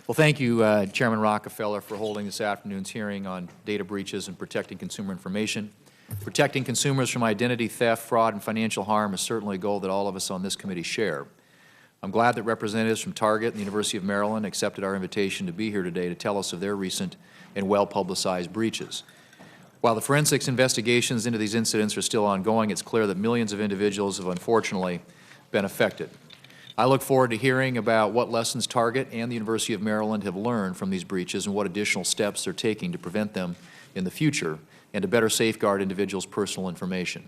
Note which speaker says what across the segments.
Speaker 1: Well, thank you, Chairman Rockefeller, for holding this afternoon's hearing on data breaches and protecting consumer information. Protecting consumers from identity theft, fraud, and financial harm is certainly a goal that all of us on this committee share. I'm glad that representatives from Target and the University of Maryland accepted our invitation to be here today to tell us of their recent and well-publicized breaches. While the forensics investigations into these incidents are still ongoing, it's clear that millions of individuals have unfortunately been affected. I look forward to hearing about what lessons Target and the University of Maryland have learned from these breaches and what additional steps they're taking to prevent them in the future and to better safeguard individuals' personal information.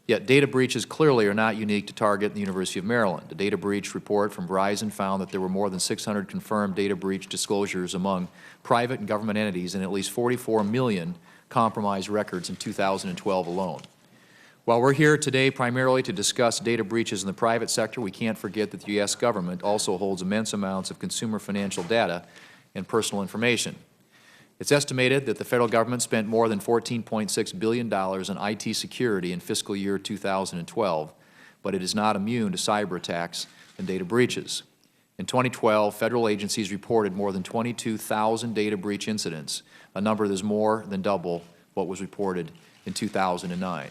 Speaker 1: Yet data breaches clearly are not unique to Target and the University of Maryland. A data breach report from Verizon found that there were more than 600 confirmed data breach disclosures among private and government entities and at least 44 million compromised records in 2012 alone. While we're here today primarily to discuss data breaches in the private sector, we can't forget that the U.S. government also holds immense amounts of consumer financial data and personal information. It's estimated that the federal government spent more than $14.6 billion on IT security in fiscal year 2012, but it is not immune to cyber attacks and data breaches. In 2012, federal agencies reported more than 22,000 data breach incidents, a number that is more than double what was reported in 2009.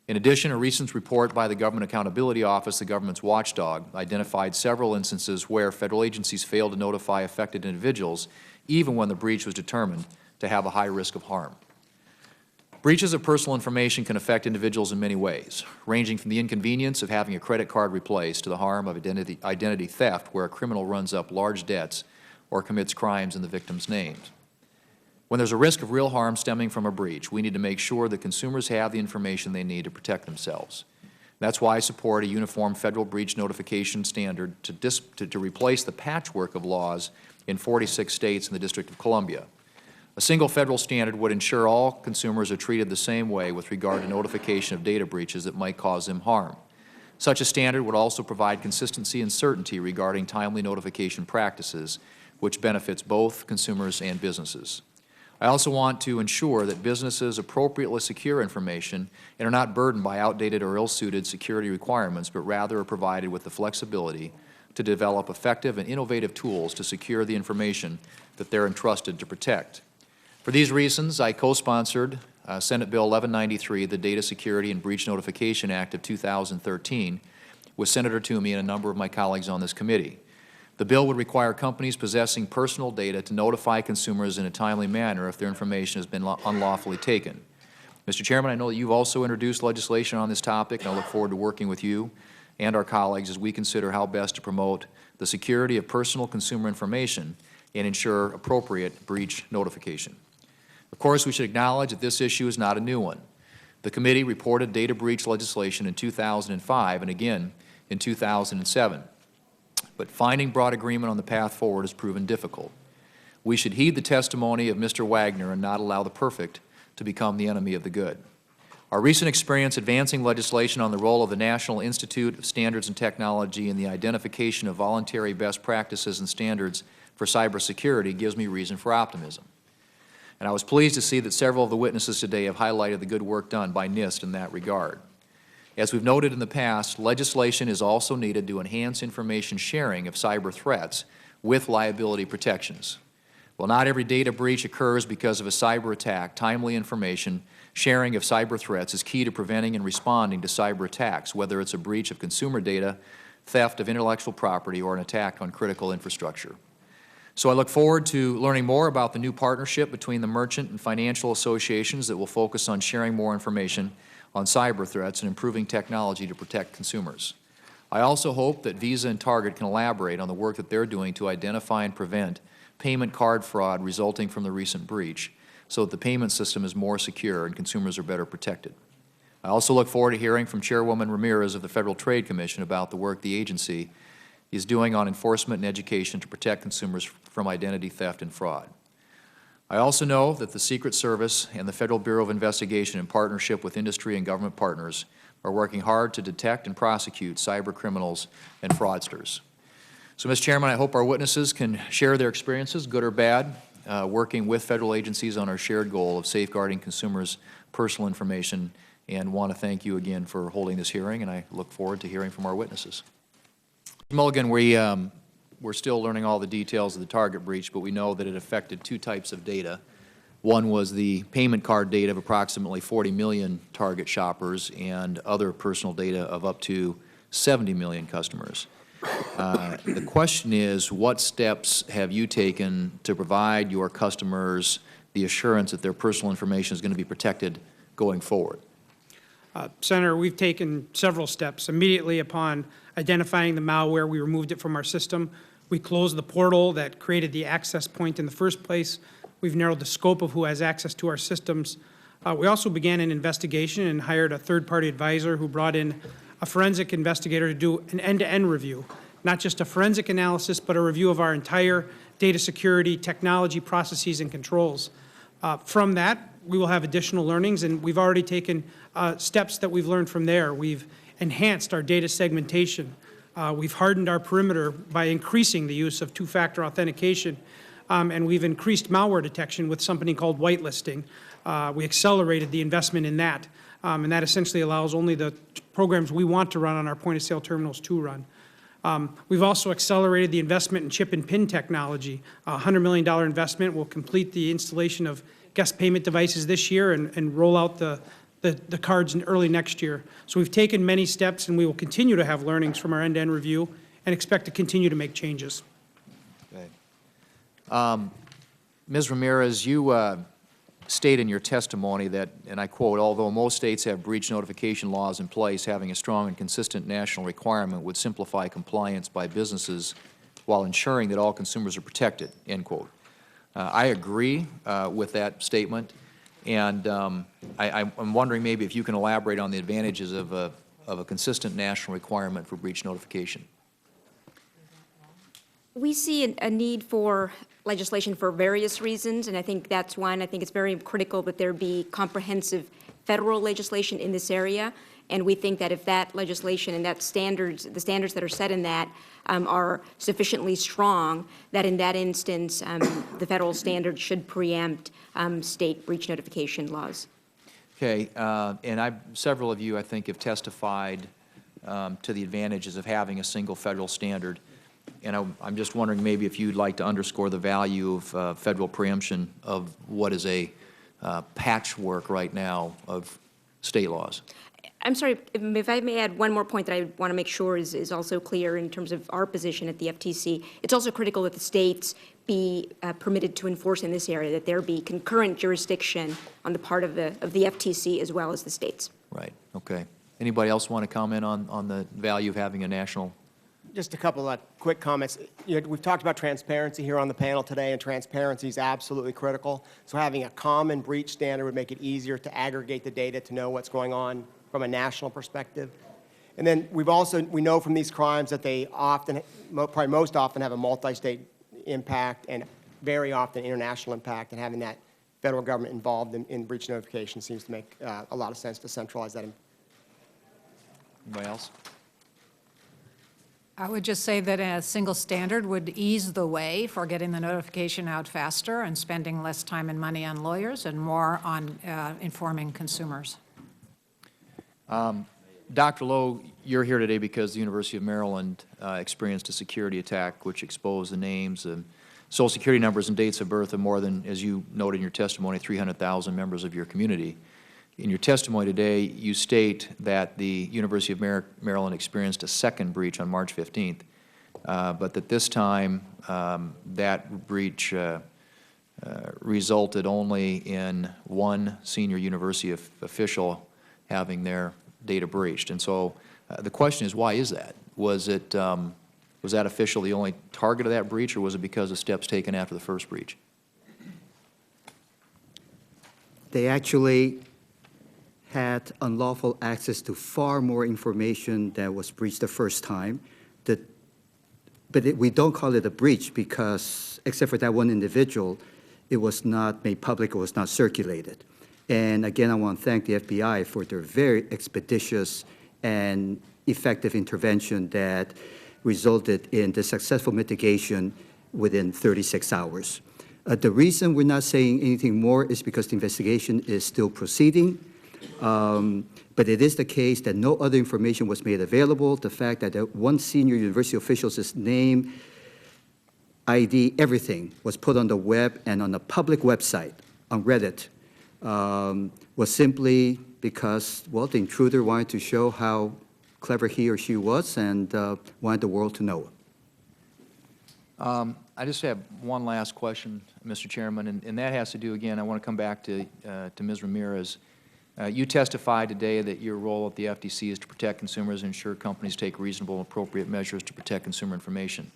Speaker 1: In addition, a recent report by the Government Accountability Office, the government's watchdog, identified several instances where federal agencies failed to notify affected individuals even when the breach was determined to have a high risk of harm. Breaches of personal information can affect individuals in many ways, ranging from the inconvenience of having a credit card replaced to the harm of identity theft, where a criminal runs up large debts or commits crimes in the victim's names. When there's a risk of real harm stemming from a breach, we need to make sure that consumers have the information they need to protect themselves. That's why I support a uniform federal breach notification standard to replace the patchwork of laws in 46 states and the District of Columbia. A single federal standard would ensure all consumers are treated the same way with regard to notification of data breaches that might cause them harm. Such a standard would also provide consistency and certainty regarding timely notification practices, which benefits both consumers and businesses. I also want to ensure that businesses appropriately secure information and are not burdened by outdated or ill-suited security requirements, but rather are provided with the flexibility to develop effective and innovative tools to secure the information that they're entrusted to protect. For these reasons, I co-sponsored Senate Bill 1193, the Data Security and Breach Notification Act of 2013, with Senator Thune and a number of my colleagues on this committee. The bill would require companies possessing personal data to notify consumers in a timely manner if their information has been unlawfully taken. Mr. Chairman, I know that you've also introduced legislation on this topic, and I look forward to working with you and our colleagues as we consider how best to promote the security of personal consumer information and ensure appropriate breach notification. Of course, we should acknowledge that this issue is not a new one. The committee reported data breach legislation in 2005 and again in 2007. But finding broad agreement on the path forward has proven difficult. We should heed the testimony of Mr. Wagner and not allow the perfect to become the enemy of the good. Our recent experience advancing legislation on the role of the National Institute of Standards and Technology in the identification of voluntary best practices and standards for cybersecurity gives me reason for optimism. And I was pleased to see that several of the witnesses today have highlighted the good work done by NIST in that regard. As we've noted in the past, legislation is also needed to enhance information sharing of cyber threats with liability protections. While not every data breach occurs because of a cyber attack, timely information sharing of cyber threats is key to preventing and responding to cyber attacks, whether it's a breach of consumer data, theft of intellectual property, or an attack on critical infrastructure. So I look forward to learning more about the new partnership between the merchant and financial associations that will focus on sharing more information on cyber threats and improving technology to protect consumers. I also hope that Visa and Target can elaborate on the work that they're doing to identify and prevent payment card fraud resulting from the recent breach so that the payment system is more secure and consumers are better protected. I also look forward to hearing from Chairwoman Ramirez of the Federal Trade Commission about the work the agency is doing on enforcement and education to protect consumers from identity theft and fraud. I also know that the Secret Service and the Federal Bureau of Investigation, in partnership with industry and government partners, are working hard to detect and prosecute cyber criminals and fraudsters. So, Mr. Chairman, I hope our witnesses can share their experiences, good or bad, working with federal agencies on our shared goal of safeguarding consumers' personal information, and want to thank you again for holding this hearing, and I look forward to hearing from our witnesses. Mr. Mulligan, we're still learning all the details of the Target breach, but we know that it affected two types of data. One was the payment card data of approximately 40 million Target shoppers and other personal data of up to 70 million customers. The question is, what steps have you taken to provide your customers the assurance that their personal information is going to be protected going forward?
Speaker 2: Senator, we've taken several steps. Immediately upon identifying the malware, we removed it from our system. We closed the portal that created the access point in the first place. We've narrowed the scope of who has access to our systems. We also began an investigation and hired a third-party advisor who brought in a forensic investigator to do an end-to-end review, not just a forensic analysis, but a review of our entire data security, technology, processes, and controls. From that, we will have additional learnings, and we've already taken steps that we've learned from there. We've enhanced our data segmentation. We've hardened our perimeter by increasing the use of two-factor authentication, and we've increased malware detection with something called whitelisting. We accelerated the investment in that, and that essentially allows only the programs we want to run on our point-of-sale terminals to run. We've also accelerated the investment in chip and PIN technology. A $100 million investment will complete the installation of guest payment devices this year and roll out the cards in early next year. So we've taken many steps, and we will continue to have learnings from our end-to-end review and expect to continue to make changes.
Speaker 1: Okay. Ms. Ramirez, you state in your testimony that, and I quote, although most states have breach notification laws in place, having a strong and consistent national requirement would simplify compliance by businesses while ensuring that all consumers are protected, end quote. I agree with that statement, and I'm wondering maybe if you can elaborate on the advantages of a consistent national requirement for breach notification.
Speaker 3: We see a need for legislation for various reasons, and I think that's one. I think it's very critical that there be comprehensive federal legislation in this area, and we think that if that legislation and that standards, the standards that are set in that are sufficiently strong, that in that instance the federal standards should preempt state breach notification laws.
Speaker 1: Okay, and several of you, I think, have testified to the advantages of having a single federal standard. And I'm just wondering maybe if you'd like to underscore the value of federal preemption of what is a patchwork right now of state laws.
Speaker 3: I'm sorry, if I may add one more point that I want to make sure is also clear in terms of our position at the FTC. It's also critical that the states be permitted to enforce in this area, that there be concurrent jurisdiction on the part of the FTC as well as the states.
Speaker 1: Right, okay. Anybody else want to comment on the value of having a national?
Speaker 4: Just a couple of quick comments. We've talked about transparency here on the panel today, and transparency is absolutely critical. So having a common breach standard would make it easier to aggregate the data to know what's going on from a national perspective. And then we know from these crimes that they often, probably most often, have a multi-state impact and very often international impact, and having that federal government involved in breach notification seems to make a lot of sense to centralize that.
Speaker 1: Anybody else?
Speaker 5: I would just say that a single standard would ease the way for getting the notification out faster and spending less time and money on lawyers and more on informing consumers.
Speaker 1: Dr. Lowe, you're here today because the University of Maryland experienced a security attack which exposed the names and Social Security numbers and dates of birth of more than, as you noted in your testimony, 300,000 members of your community. In your testimony today, you state that the University of Maryland experienced a second breach on March 15th, but that this time that breach resulted only in one senior university official having their data breached. And so the question is, why is that? Was that official the only target of that breach, or was it because of steps taken after the first breach?
Speaker 6: They actually had unlawful access to far more information that was breached the first time. We don't call it a breach because, except for that one individual, it was not made public, it was not circulated. And again, I want to thank the FBI for their very expeditious and effective intervention that resulted in the successful mitigation within 36 hours. The reason we're not saying anything more is because the investigation is still proceeding. But it is the case that no other information was made available. The fact that one senior university official's name ID, everything was put on the web and on a public website, on Reddit, was simply because, well, the intruder wanted to show how clever he or she was and wanted the world to know.
Speaker 1: I just have one last question, Mr. Chairman, and that has to do, again, I want to come back to Ms. Ramirez. You testified today that your role at the FTC is to protect consumers and ensure companies take reasonable and appropriate measures to protect consumer information,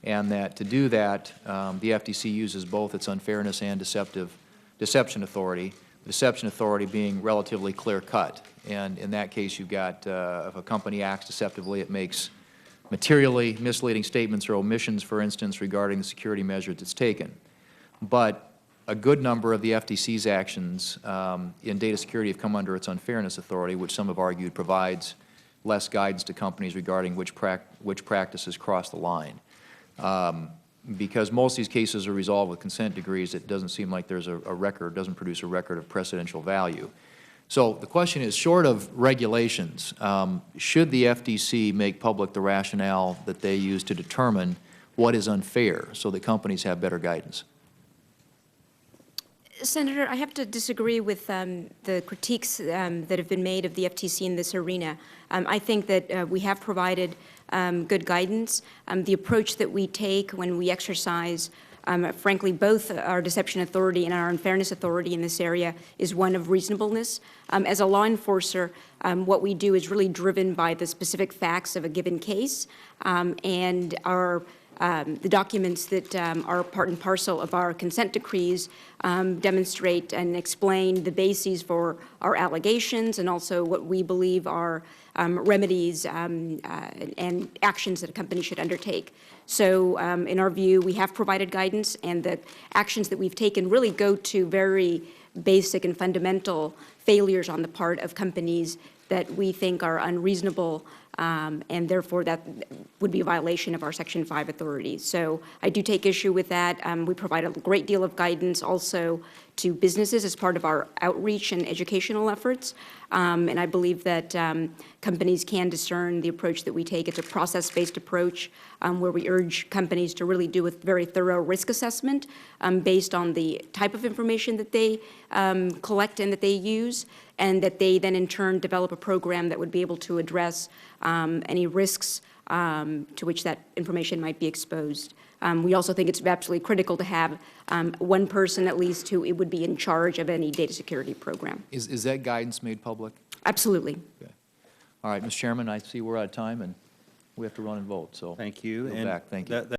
Speaker 1: and that to do that, the FTC uses both its unfairness and deception authority, the deception authority being relatively clear-cut. And in that case, you've got, if a company acts deceptively, it makes materially misleading statements or omissions, for instance, regarding the security measures it's taken. But a good number of the FTC's actions in data security have come under its unfairness authority, which some have argued provides less guidance to companies regarding which practices cross the line. Because most of these cases are resolved with consent decrees, it doesn't seem like there's a record, doesn't produce a record of precedential value. So the question is, short of regulations, should the FTC make public the rationale that they use to determine what is unfair so that companies have better guidance?
Speaker 3: Senator, I have to disagree with the critiques that have been made of the FTC in this arena. I think that we have provided good guidance. The approach that we take when we exercise, frankly, both our deception authority and our unfairness authority in this area is one of reasonableness. As a law enforcer, what we do is really driven by the specific facts of a given case, and the documents that are part and parcel of our consent decrees demonstrate and explain the bases for our allegations and also what we believe are remedies and actions that a company should undertake. So in our view, we have provided guidance, and the actions that we've taken really go to very basic and fundamental failures on the part of companies that we think are unreasonable, and therefore that would be a violation of our Section 5 authority. So I do take issue with that. We provide a great deal of guidance also to businesses as part of our outreach and educational efforts. And I believe that companies can discern the approach that we take. It's a process-based approach where we urge companies to really do a very thorough risk assessment based on the type of information that they collect and that they use, and that they then in turn develop a program that would be able to address any risks to which that information might be exposed. We also think it's absolutely critical to have one person at least who would be in charge of any data security program.
Speaker 1: Is that guidance made public?
Speaker 3: Absolutely.
Speaker 1: Okay. All right, Mr. Chairman, I see we're out of time, and we have to run and vote, so.
Speaker 7: Thank you.
Speaker 1: Go
Speaker 7: And
Speaker 1: back. Thank you.